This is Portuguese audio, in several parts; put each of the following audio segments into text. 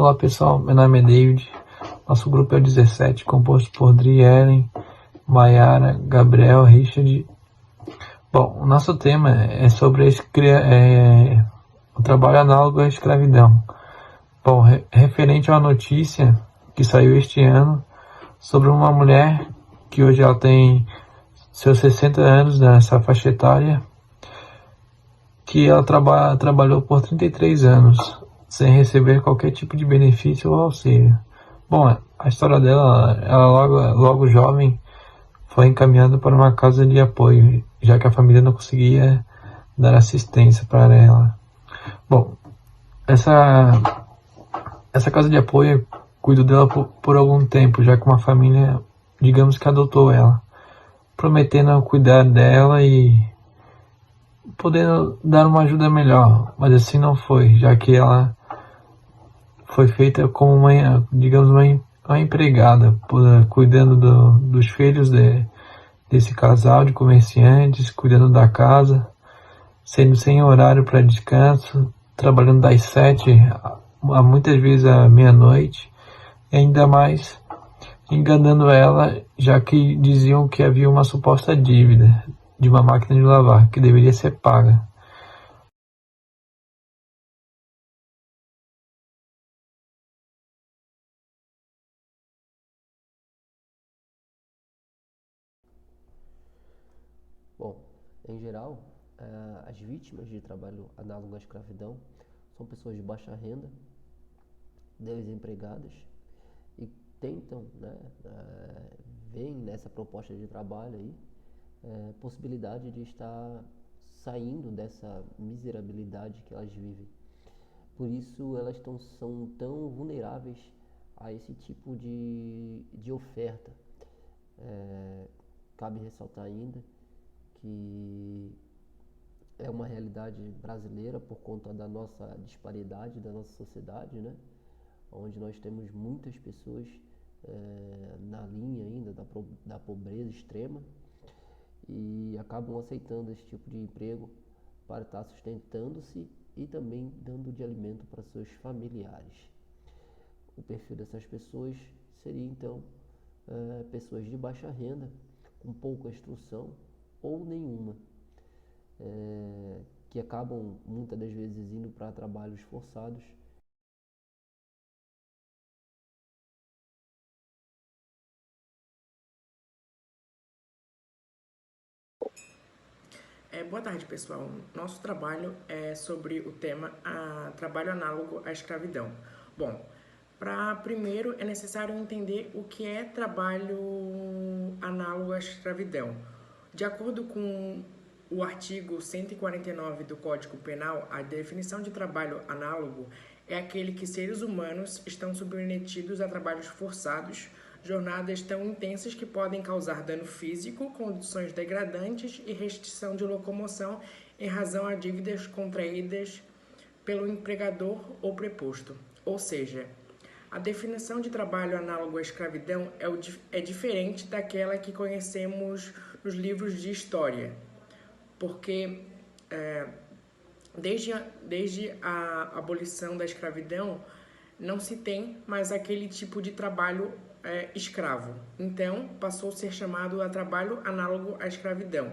Olá pessoal, meu nome é David, nosso grupo é o 17, composto por Dri, Ellen, Mayara, Gabriel, Richard. Bom, o nosso tema é sobre o trabalho análogo à escravidão. Bom, referente a uma notícia que saiu este ano sobre uma mulher que hoje ela tem seus 60 anos nessa faixa etária, que ela trabalhou por 33 anos, sem receber qualquer tipo de benefício ou auxílio. Bom, a história dela, ela logo jovem, foi encaminhada para uma casa de apoio, já que a família não conseguia dar assistência para ela. Bom, essa casa de apoio cuidou dela por algum tempo, já que uma família, digamos que adotou ela, prometendo cuidar dela e podendo dar uma ajuda melhor, mas assim não foi, já que ela foi feita como uma empregada, cuidando dos filhos desse casal de comerciantes, cuidando da casa, sendo sem horário para descanso, trabalhando das 7 a muitas vezes à meia-noite, e ainda mais enganando ela, já que diziam que havia uma suposta dívida de uma máquina de lavar que deveria ser paga. Bom, em geral, as vítimas de trabalho análogo à escravidão são pessoas de baixa renda, desempregadas e tentam, veem nessa proposta de trabalho aí, possibilidade de estar saindo dessa miserabilidade que elas vivem. Por isso elas são tão vulneráveis a esse tipo de oferta. Cabe ressaltar ainda que é uma realidade brasileira por conta da nossa disparidade, da nossa sociedade, né? Onde nós temos muitas pessoas na linha ainda da pobreza extrema e acabam aceitando esse tipo de emprego para estar sustentando-se e também dando de alimento para seus familiares. O perfil dessas pessoas seria então pessoas de baixa renda, com pouca instrução ou nenhuma, que acabam muitas das vezes indo para trabalhos forçados. Boa tarde, pessoal. Nosso trabalho é sobre o tema trabalho análogo à escravidão. Bom, primeiro é necessário entender o que é trabalho análogo à escravidão. De acordo com o artigo 149 do Código Penal, a definição de trabalho análogo é aquele que seres humanos estão submetidos a trabalhos forçados, jornadas tão intensas que podem causar dano físico, condições degradantes e restrição de locomoção em razão a dívidas contraídas pelo empregador ou preposto. Ou seja, a definição de trabalho análogo à escravidão é diferente daquela que conhecemos nos livros de história, porque desde a abolição da escravidão não se tem mais aquele tipo de trabalho escravo. Então, passou a ser chamado a trabalho análogo à escravidão.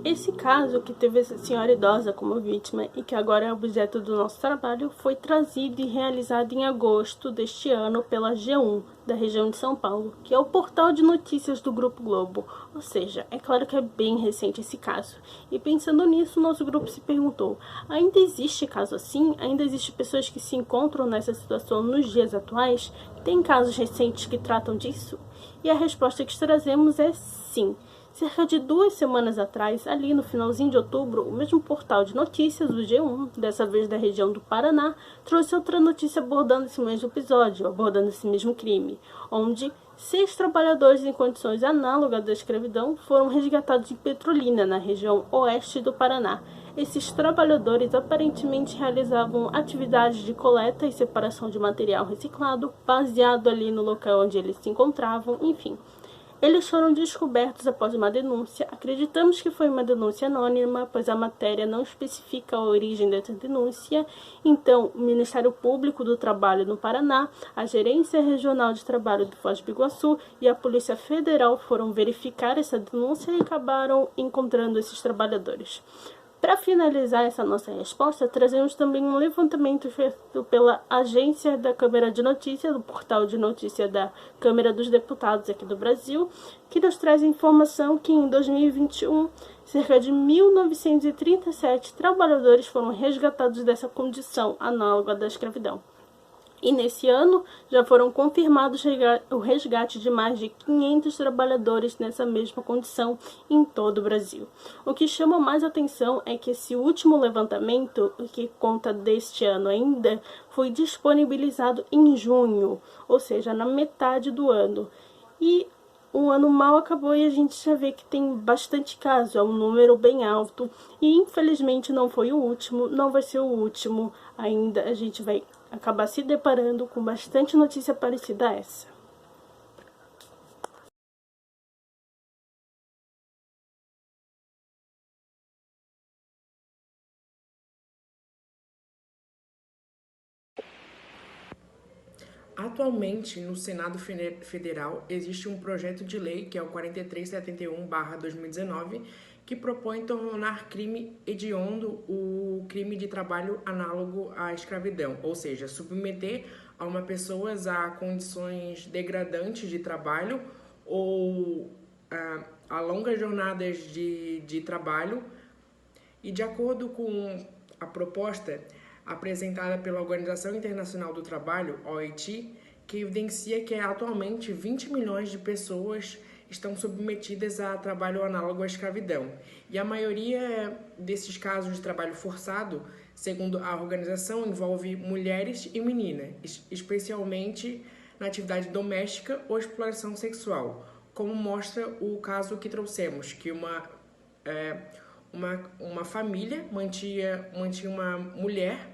Esse caso, que teve essa senhora idosa como vítima e que agora é objeto do nosso trabalho, foi trazido e realizado em agosto deste ano pela G1, da região de São Paulo, que é o portal de notícias do Grupo Globo. Ou seja, é claro que é bem recente esse caso. E pensando nisso, nosso grupo se perguntou, ainda existe caso assim? Ainda existe pessoas que se encontram nessa situação nos dias atuais? Tem casos recentes que tratam disso? E a resposta que trazemos é sim. Cerca de 2 semanas atrás, ali no finalzinho de outubro, o mesmo portal de notícias, o G1, dessa vez da região do Paraná, trouxe outra notícia abordando esse mesmo episódio, abordando esse mesmo crime, onde 6 trabalhadores em condições análogas da escravidão foram resgatados em Petrolina, na região oeste do Paraná. Esses trabalhadores aparentemente realizavam atividades de coleta e separação de material reciclado, baseado ali no local onde eles se encontravam, enfim. Eles foram descobertos após uma denúncia. Acreditamos que foi uma denúncia anônima, pois a matéria não especifica a origem dessa denúncia. Então, o Ministério Público do Trabalho no Paraná, a Gerência Regional de Trabalho do Foz do Iguaçu e a Polícia Federal foram verificar essa denúncia e acabaram encontrando esses trabalhadores. Para finalizar essa nossa resposta, trazemos também um levantamento feito pela agência da Câmara de Notícia, do portal de notícia da Câmara dos Deputados aqui do Brasil, que nos traz a informação que em 2021, cerca de 1.937 trabalhadores foram resgatados dessa condição análoga da escravidão. E nesse ano já foram confirmados o resgate de mais de 500 trabalhadores nessa mesma condição em todo o Brasil. O que chama mais atenção é que esse último levantamento, que conta deste ano ainda, foi disponibilizado em junho, ou seja, na metade do ano. E o ano mal acabou e a gente já vê que tem bastante caso, é um número bem alto. E infelizmente não foi o último, não vai ser o último ainda, a gente vai acabar se deparando com bastante notícia parecida a essa. Atualmente, no Senado Federal, existe um projeto de lei, que é o 4371/2019, que propõe tornar crime hediondo o crime de trabalho análogo à escravidão, ou seja, submeter a uma pessoa a condições degradantes de trabalho ou a longas jornadas de trabalho. E de acordo com a proposta apresentada pela Organização Internacional do Trabalho, OIT, que evidencia que atualmente 20 milhões de pessoas estão submetidas a trabalho análogo à escravidão. E a maioria desses casos de trabalho forçado, segundo a organização, envolve mulheres e meninas, especialmente na atividade doméstica ou exploração sexual, como mostra o caso que trouxemos, que uma família mantinha uma mulher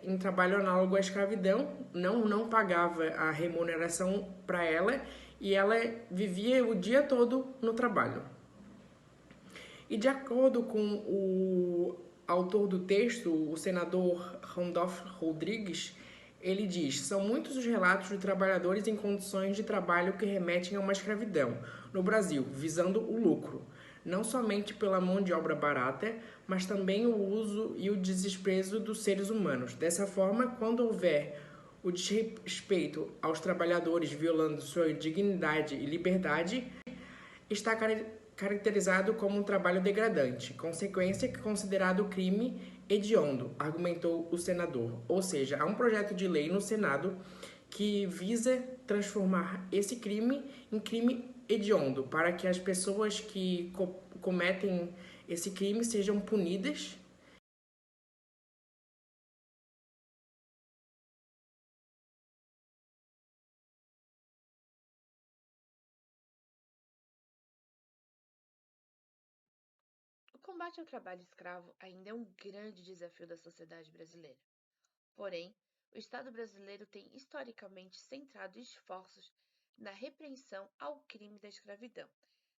em trabalho análogo à escravidão, não pagava a remuneração para ela e ela vivia o dia todo no trabalho. E de acordo com o autor do texto, o senador Randolph Rodrigues, ele diz: são muitos os relatos de trabalhadores em condições de trabalho que remetem a uma escravidão no Brasil, visando o lucro, não somente pela mão de obra barata, mas também o uso e o desprezo dos seres humanos. Dessa forma, quando houver o desrespeito aos trabalhadores violando sua dignidade e liberdade, está caracterizado como um trabalho degradante, consequência que é considerado crime hediondo, argumentou o senador. Ou seja, há um projeto de lei no Senado que visa transformar esse crime em crime hediondo, para que as pessoas que cometem esse crime sejam punidas. O combate ao trabalho escravo ainda é um grande desafio da sociedade brasileira. Porém, o Estado brasileiro tem historicamente centrado esforços na repreensão ao crime da escravidão,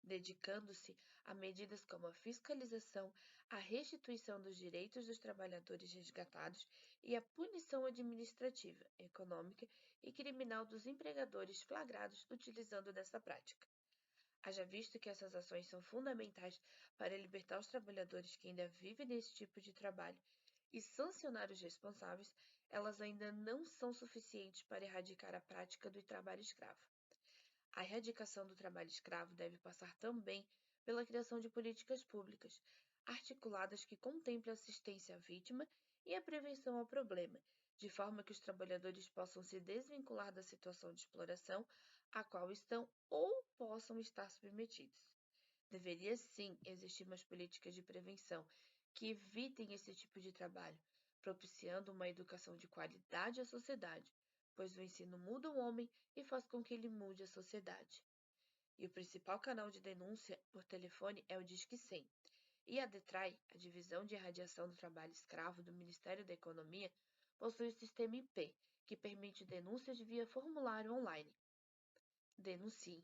dedicando-se a medidas como a fiscalização, a restituição dos direitos dos trabalhadores resgatados e a punição administrativa, econômica e criminal dos empregadores flagrados utilizando dessa prática. Haja visto que essas ações são fundamentais para libertar os trabalhadores que ainda vivem nesse tipo de trabalho e sancionar os responsáveis, elas ainda não são suficientes para erradicar a prática do trabalho escravo. A erradicação do trabalho escravo deve passar também pela criação de políticas públicas articuladas que contemplem a assistência à vítima e a prevenção ao problema, de forma que os trabalhadores possam se desvincular da situação de exploração a qual estão ou possam estar submetidos. Deveria sim existir umas políticas de prevenção que evitem esse tipo de trabalho, propiciando uma educação de qualidade à sociedade, pois o ensino muda o homem e faz com que ele mude a sociedade. E o principal canal de denúncia por telefone é o Disque 100. E a DETRAI, a Divisão de Erradiação do Trabalho Escravo do Ministério da Economia, possui o sistema IP, que permite denúncias via formulário online. Denuncie.